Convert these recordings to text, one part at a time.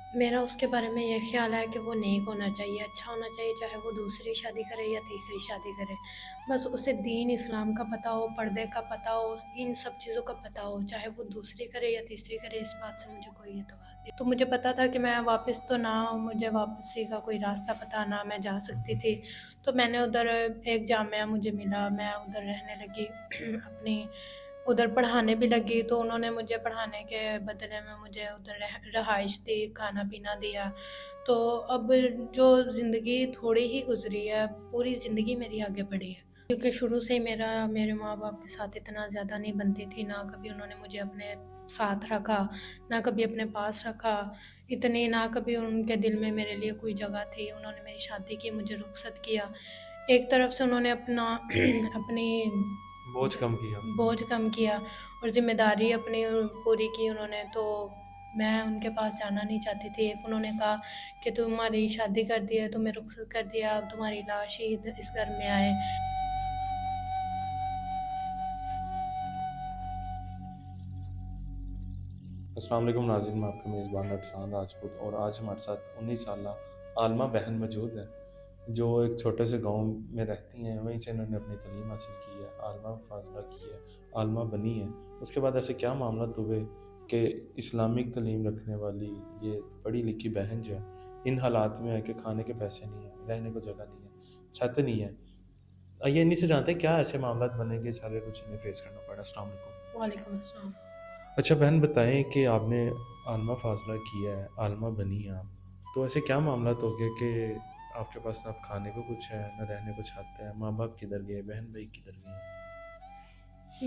मेरा उसके बारे में ये ख़्याल है कि वो नेक होना चाहिए, अच्छा होना चाहिए, चाहे वो दूसरी शादी करे या तीसरी शादी करे। बस उसे दीन इस्लाम का पता हो, पर्दे का पता हो, इन सब चीज़ों का पता हो, चाहे वो दूसरी करे या तीसरी करे, इस बात से मुझे कोई एतबार नहीं। तो मुझे पता था कि मैं वापस तो ना मुझे वापसी का कोई रास्ता पता ना मैं जा सकती थी। तो मैंने उधर एक जामिया मुझे मिला, मैं उधर रहने लगी अपनी उधर पढ़ाने भी लगी, तो उन्होंने मुझे पढ़ाने के बदले में मुझे उधर रहाइश दी, खाना-पीना दिया। तो अब जो ज़िंदगी थोड़ी ही गुज़री है, पूरी ज़िंदगी मेरी आगे बढ़ी है। क्योंकि शुरू से ही मेरे माँ-बाप के साथ इतना ज़्यादा नहीं बनती थी, ना कभी उन्होंने मुझे अपने साथ रखा, ना कभी अपने पास रखा, इतनी ना कभी उनके दिल में मेरे लिए कोई जगह थी। उन्होंने मेरी शादी की, मुझे रुखसत किया। एक तरफ से उन्होंने अपना अपनी बोझ कम किया। बोझ कम किया और ज़िम्मेदारी अपनी पूरी की उन्होंने, तो मैं उनके पास जाना नहीं चाहती थी। एक उन्होंने कहा कि तुम्हारी शादी कर दी है, तुम्हें रुखसत कर दिया, अब तुम्हारी लाश ही इस घर में आए। अस्सलाम वालेकुम नाज़रीन, मैं आपका मेज़बान अरसान राजपूत और आज हमारे साथ 19 साला आलमा बहन मौजूद है, जो एक छोटे से गांव में रहती हैं। वहीं से इन्होंने अपनी तालीम हासिल की है, आलमा फाजला की है, आलमा बनी है। उसके बाद ऐसे क्या मामला हुए कि इस्लामिक तालीम रखने वाली ये पढ़ी लिखी बहन जो है, इन हालात में है कि खाने के पैसे नहीं हैं, रहने को जगह नहीं है, छत नहीं है। आइए इन्हीं से जानते हैं क्या ऐसे मामला बने कि सारे कुछ इन्हें फेस करना पड़ा। अस्सलाम वालेकुम। वालेकुम अस्सलाम। अच्छा बहन, बताएं कि आपने आलमा फाजला किया है, आलमा बनी हैं आप, तो ऐसे क्या मामला हो गया कि आपके पास ना खाने को कुछ है, ना रहने को छत है, माँ बाप किधर गए, बहन भाई किधर गए?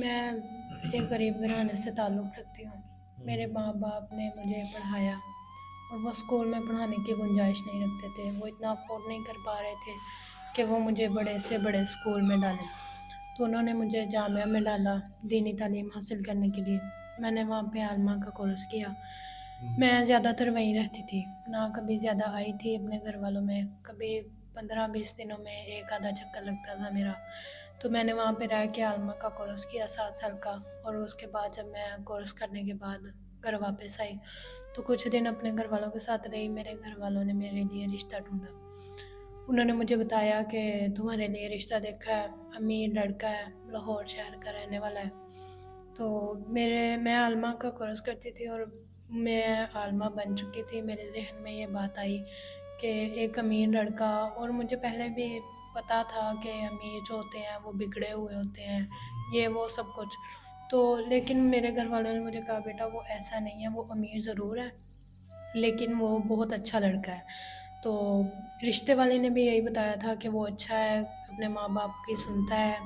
मैं एक गरीब घराने से ताल्लुक़ रखती हूँ। मेरे माँ-बाप ने मुझे पढ़ाया और वो स्कूल में पढ़ाने की गुंजाइश नहीं रखते थे। वो इतना अफ़ोर्ड नहीं कर पा रहे थे कि वो मुझे बड़े से बड़े स्कूल में डालें। तो उन्होंने मुझे जामिया में डाला दीनी तालीम हासिल करने के लिए। मैंने वहाँ पे आलमा का कोर्स किया। मैं ज़्यादातर वहीं रहती थी, ना कभी ज़्यादा आई थी अपने घर वालों में, कभी 15-20 दिनों में एक आधा चक्कर लगता था मेरा। तो मैंने वहाँ पे रह के आलमा का कोर्स किया 7 साल का, और उसके बाद जब मैं कोर्स करने के बाद घर वापस आई, तो कुछ दिन अपने घर वालों के साथ रही। मेरे घर वालों ने मेरे लिए रिश्ता ढूँढा। उन्होंने मुझे बताया कि तुम्हारे लिए रिश्ता देखा है, अमीर लड़का है, लाहौर शहर का रहने वाला है। तो मैं आलमा का कोर्स करती थी और मैं आलमा बन चुकी थी। मेरे ज़हन में ये बात आई कि एक अमीर लड़का, और मुझे पहले भी पता था कि अमीर जो होते हैं वो बिगड़े हुए होते हैं, ये वो सब कुछ। तो लेकिन मेरे घर वालों ने मुझे कहा बेटा वो ऐसा नहीं है, वो अमीर ज़रूर है लेकिन वो बहुत अच्छा लड़का है। तो रिश्ते वाले ने भी यही बताया था कि वो अच्छा है, अपने माँ-बाप की सुनता है,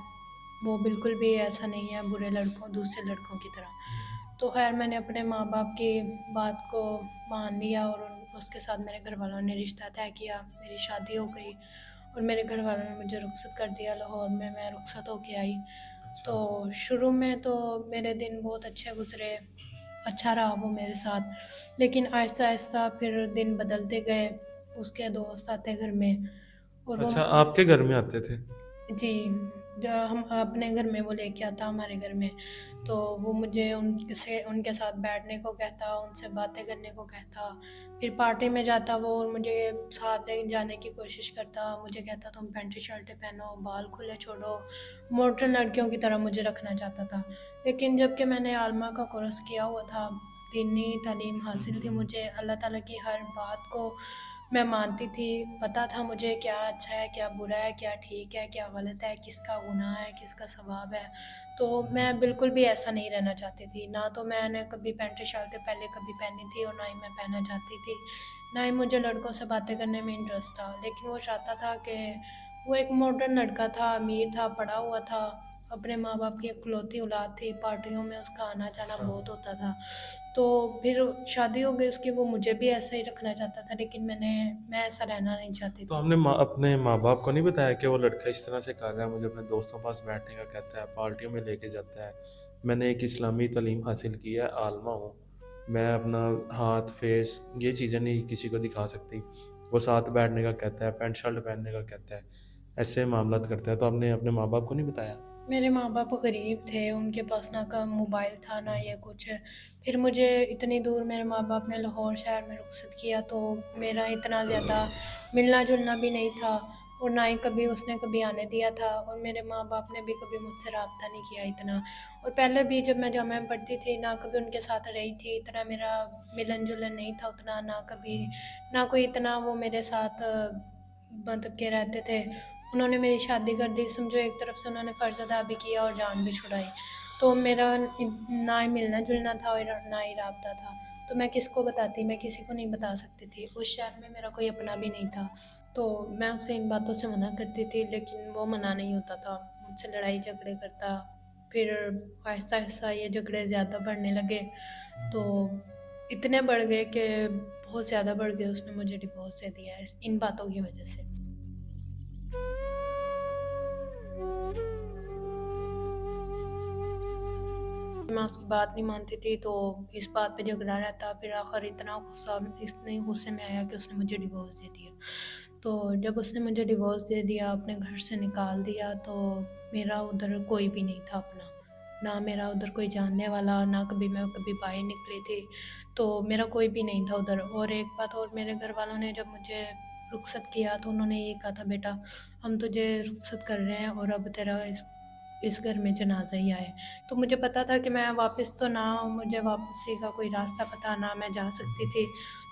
वो बिल्कुल भी ऐसा नहीं है बुरे लड़कों दूसरे लड़कों की तरह। तो ख़ैर मैंने अपने माँ-बाप की बात को मान लिया और उसके साथ मेरे घरवालों ने रिश्ता तय किया। मेरी शादी हो गई और मेरे घरवालों ने मुझे रुखसत कर दिया लाहौर में, मैं रुखसत होके आई। अच्छा। तो शुरू में तो मेरे दिन बहुत अच्छे गुज़रे, अच्छा रहा वो मेरे साथ, लेकिन आहिस्ता-आहिस्ता फिर दिन बदलते गए, उसके दोस्त आते घर में और वो अच्छा, आपके घर में आते थे? जी, जो हम अपने घर में वो लेके आता हमारे घर में, तो वो मुझे उनके साथ बैठने को कहता, उनसे बातें करने को कहता। फिर पार्टी में जाता वो और मुझे साथ ले जाने की कोशिश करता, मुझे कहता तुम पैंटी-शर्टें पहनो, बाल खुले छोड़ो, मॉडर्न लड़कियों की तरह मुझे रखना चाहता था। लेकिन जबकि मैंने आलमा का कोर्स किया हुआ था, दीनी तालीम हासिल थी मुझे, अल्लाह ताला की हर बात को मैं मानती थी, पता था मुझे क्या अच्छा है, क्या बुरा है, क्या ठीक है, क्या गलत है, किसका गुनाह है, किसका सवाब है। तो मैं बिल्कुल भी ऐसा नहीं रहना चाहती थी। ना तो मैंने कभी पैंट-शर्टें पहले कभी पहनी थी और ना ही मैं पहनना चाहती थी। ना ही मुझे लड़कों से बातें करने में इंटरेस्ट था। लेकिन वो चाहता था कि वो एक मॉडर्न लड़का था, अमीर था, पढ़ा हुआ था, अपने माँ-बाप की इकलौती औलाद थी, पार्टियों में उसका आना-जाना अच्छा। बहुत होता था। तो फिर शादी हो गई उसकी, वो मुझे भी ऐसे ही रखना चाहता था, लेकिन मैं ऐसा रहना नहीं चाहती तो थी। हमने अपने माँ बाप को नहीं बताया कि वो लड़का इस तरह से कर रहा है, मुझे अपने दोस्तों के पास बैठने का कहता है, पार्टियों में लेके जाता है, मैंने एक इस्लामी तालीम हासिल की है, आलमा हूँ, मैं अपना हाथ फेस ये चीज़ें नहीं किसी को दिखा सकती, वो साथ बैठने का कहता है, पैंट शर्ट पहनने का कहता है, ऐसे मामला करता है, तो आपने अपने माँ बाप को नहीं बताया? मेरे माँ बाप गरीब थे, उनके पास ना का मोबाइल था ना ये कुछ। फिर मुझे इतनी दूर मेरे माँ बाप ने लाहौर शहर में रुखसत किया, तो मेरा इतना ज़्यादा मिलना जुलना भी नहीं था, और ना ही कभी उसने कभी आने दिया था, और मेरे माँ बाप ने भी कभी मुझसे रब्ता नहीं किया इतना। और पहले भी जब मैं जामिया में पढ़ती थी ना कभी उनके साथ रही थी, इतना मेरा मिलन जुलन नहीं था उतना, ना कभी ना कोई इतना वो मेरे साथ मतलब के रहते थे। उन्होंने मेरी शादी कर दी, समझो एक तरफ से उन्होंने फ़र्ज़ अदा भी किया और जान भी छुड़ाई। तो मेरा ना ही मिलना जुलना था और ना ही राब्ता था, तो मैं किसको बताती, मैं किसी को नहीं बता सकती थी। उस शहर में मेरा कोई अपना भी नहीं था, तो मैं उससे इन बातों से मना करती थी, लेकिन वो मना नहीं होता था, मुझसे लड़ाई झगड़े करता। फिर आहिस्ता आहिस्ता ये झगड़े ज़्यादा बढ़ने लगे, तो इतने बढ़ गए कि बहुत ज़्यादा बढ़ गए, उसने मुझे डिवोर्स दे दिया है इन बातों की वजह से। मैं उसकी बात नहीं मानती थी, तो इस बात पे झगड़ा रहता। फिर आखिर इतने गुस्से में आया कि उसने मुझे डिवोर्स दे दिया। तो जब उसने मुझे डिवोर्स दे दिया, अपने घर से निकाल दिया, तो मेरा उधर कोई भी नहीं था अपना, ना मेरा उधर कोई जानने वाला, ना कभी मैं कभी बाहर निकली थी, तो मेरा कोई भी नहीं था उधर। और एक बात और, मेरे घर वालों ने जब मुझे रुखसत किया तो उन्होंने ये कहा था, बेटा हम तुझे रुखसत कर रहे हैं और अब तेरा इस घर में जनाजा ही आए। तो मुझे पता था कि मैं वापस तो ना, मुझे वापसी का कोई रास्ता पता ना मैं जा सकती थी।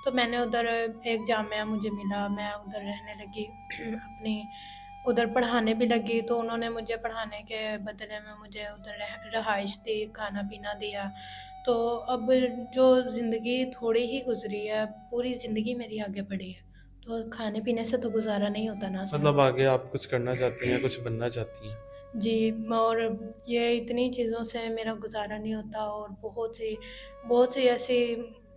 तो मैंने उधर एक जामिया मुझे मिला, मैं उधर रहने लगी अपनी उधर पढ़ाने भी लगी। तो उन्होंने मुझे पढ़ाने के बदले में मुझे उधर रहाइश दी, खाना पीना दिया। तो अब जो ज़िंदगी थोड़ी ही गुजरी है, पूरी ज़िंदगी मेरी आगे बढ़ी है, तो खाने पीने से तो गुजारा नहीं होता ना मतलब सिर्फ। आगे आप कुछ करना चाहती हैं, कुछ बनना चाहती हैं? जी, और ये इतनी चीज़ों से मेरा गुज़ारा नहीं होता, और बहुत सी ऐसी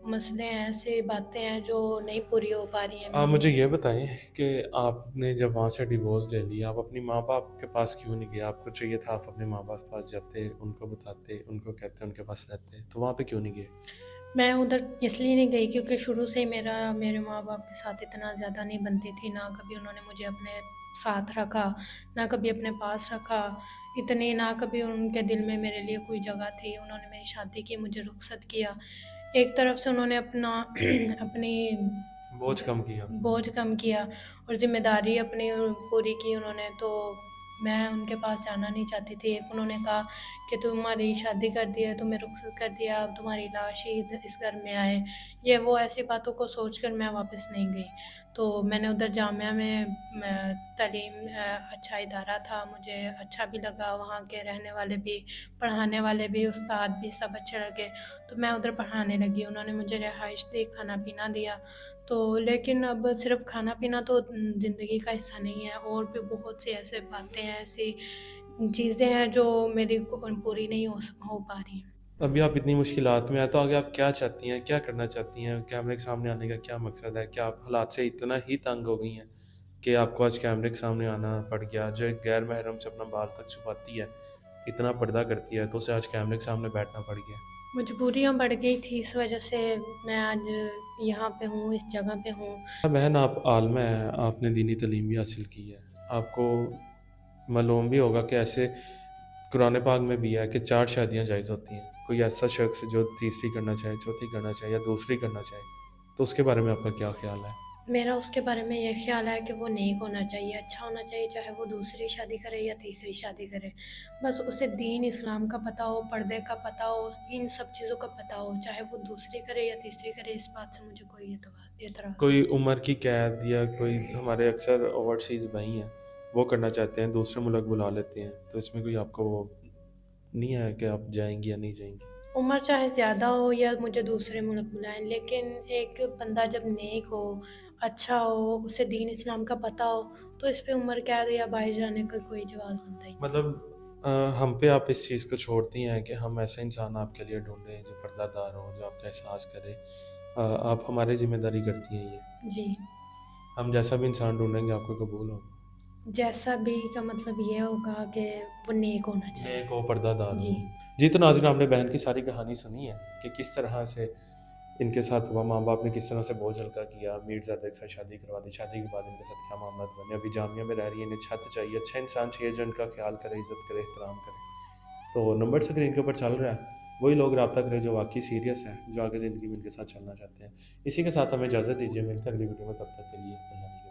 मसले हैं, ऐसी बातें हैं जो नहीं पूरी हो पा रही हैं आप मेरी। मुझे ये बताएं कि आपने जब वहाँ से डिवोर्स ले लिया, आप अपनी माँ बाप के पास क्यों नहीं गए? आपको चाहिए था आप अपने माँ बाप के पास जाते, उनको बताते, उनको कहते, उनके पास रहते, तो वहाँ पे क्यों नहीं गए? मैं उधर इसलिए नहीं गई क्योंकि शुरू से ही मेरे माँ-बाप के साथ इतना ज़्यादा नहीं बनती थी, ना कभी उन्होंने मुझे अपने साथ रखा, ना कभी अपने पास रखा, इतनी ना कभी उनके दिल में मेरे लिए कोई जगह थी। उन्होंने मेरी शादी की, मुझे रुखसत किया। एक तरफ से उन्होंने अपना अपनी बोझ कम किया। बोझ कम किया और ज़िम्मेदारी अपनी पूरी की उन्होंने, तो मैं उनके पास जाना नहीं चाहती थी। एक उन्होंने कहा कि तुम्हारी शादी कर दी है, तुम्हें रुखसत कर दिया, अब तुम्हारी लाश ही इस घर में आए। ये वो ऐसी बातों को सोचकर मैं वापस नहीं गई। तो मैंने उधर जामिया में तालीम अच्छा इदारा था, मुझे अच्छा भी लगा, वहाँ के रहने वाले भी, पढ़ाने वाले भी, उस्ताद भी सब अच्छे लगे। तो मैं उधर पढ़ाने लगी, उन्होंने मुझे रिहाइश दी, खाना-पीना दिया। तो लेकिन अब सिर्फ़ खाना-पीना तो ज़िंदगी का हिस्सा नहीं है, और भी बहुत सी ऐसी बातें हैं, ऐसी चीज़ें हैं जो मेरी को पूरी नहीं हो पा रही हैं। अभी आप इतनी मुश्किलात में हैं, तो आगे आप क्या चाहती हैं, क्या करना चाहती हैं? कैमरे के सामने आने का क्या मकसद है? क्या आप हालात से इतना ही तंग हो गई हैं कि आपको आज कैमरे के सामने आना पड़ गया? जो एक गैर महरम से अपना बाल तक छुपाती है, इतना पर्दा करती है, तो उसे आज कैमरे के सामने बैठना पड़ गया। मजबूरियाँ बढ़ गई थी, इस वजह से मैं आज यहाँ पे हूँ, इस जगह पे हूँ। बहन, आप आलिमा हैं, आपने दीनी तालीम भी हासिल की है। आपको मालूम भी होगा कि ऐसे कुरान पाक में भी है कि 4 शादियाँ जायज़ होती हैं। कोई ऐसा शख्स जो तीसरी करना चाहे, चौथी करना चाहे या दूसरी करना चाहे, तो उसके बारे में आपका क्या ख़्याल है? मेरा उसके बारे में ये ख़्याल है कि वो नेक होना चाहिए, अच्छा होना चाहिए, चाहे वो दूसरी शादी करे या तीसरी शादी करे। बस उसे दीन इस्लाम का पता हो, पर्दे का पता हो, इन सब चीज़ों का पता हो, चाहे वो दूसरी करे या तीसरी करे, इस बात से मुझे कोई एतराज़ नहीं। कोई उम्र की कैद या कोई हमारे अक्सर ओवरसीज़ भाई हैं, वो करना चाहते हैं, दूसरे मुल्क बुला लेते हैं, तो इसमें कोई आपको वो नहीं है कि आप जाएँगी या नहीं जाएँगी? उम्र चाहे ज़्यादा हो या मुझे दूसरे मुल्क बुलाएँ, लेकिन एक बंदा जब नेक हो, अच्छा हो, उसे दीन इस्लाम का पता हो, तो इस पे उम्र कैद या बाहर जाने का कोई जवाज़ बनता ही नहीं। मतलब हम पे आप इस चीज़ को छोड़ती हैं कि हम ऐसा इंसान आपके लिए ढूँढें जो पर्दादार हो, जो आपका एहसास करे। आप हमारी ज़िम्मेदारी करती हैं ये। जी, हम जैसा भी इंसान ढूँढेंगे आपको कबूल होगा। जैसा भी का मतलब ये होगा कि वो नेक होना चाहिए। नेक हो, पर्दादार जी। हो। जी, तो नाज़रीन, आपने बहन की सारी कहानी सुनी है कि किस तरह से ان کے ساتھ ہوا، ماں باپ نے کس طرح سے بوجھ ہلکا کیا، میر زیادہ کے ساتھ شادی کروا دی، شادی کے بعد ان کے ساتھ کیا معاملات بنے، ابھی جامعہ میں رہ رہی ہے، انہیں چھت چاہیے، اچھا انسان چاہیے جو ان کا خیال کرے، عزت کرے، احترام کرے. تو نمبر اسکرین کے اوپر چل رہا ہے، وہی لوگ رابطہ کرے جو واقعی سیریس ہیں، جو آگے زندگی میں ان کے ساتھ چلنا چاہتے ہیں. اسی کے ساتھ ہمیں اجازت دیجیے، ملتے ہیں اگلی ویڈیو میں، تب تک کے لیے اللہ حافظ.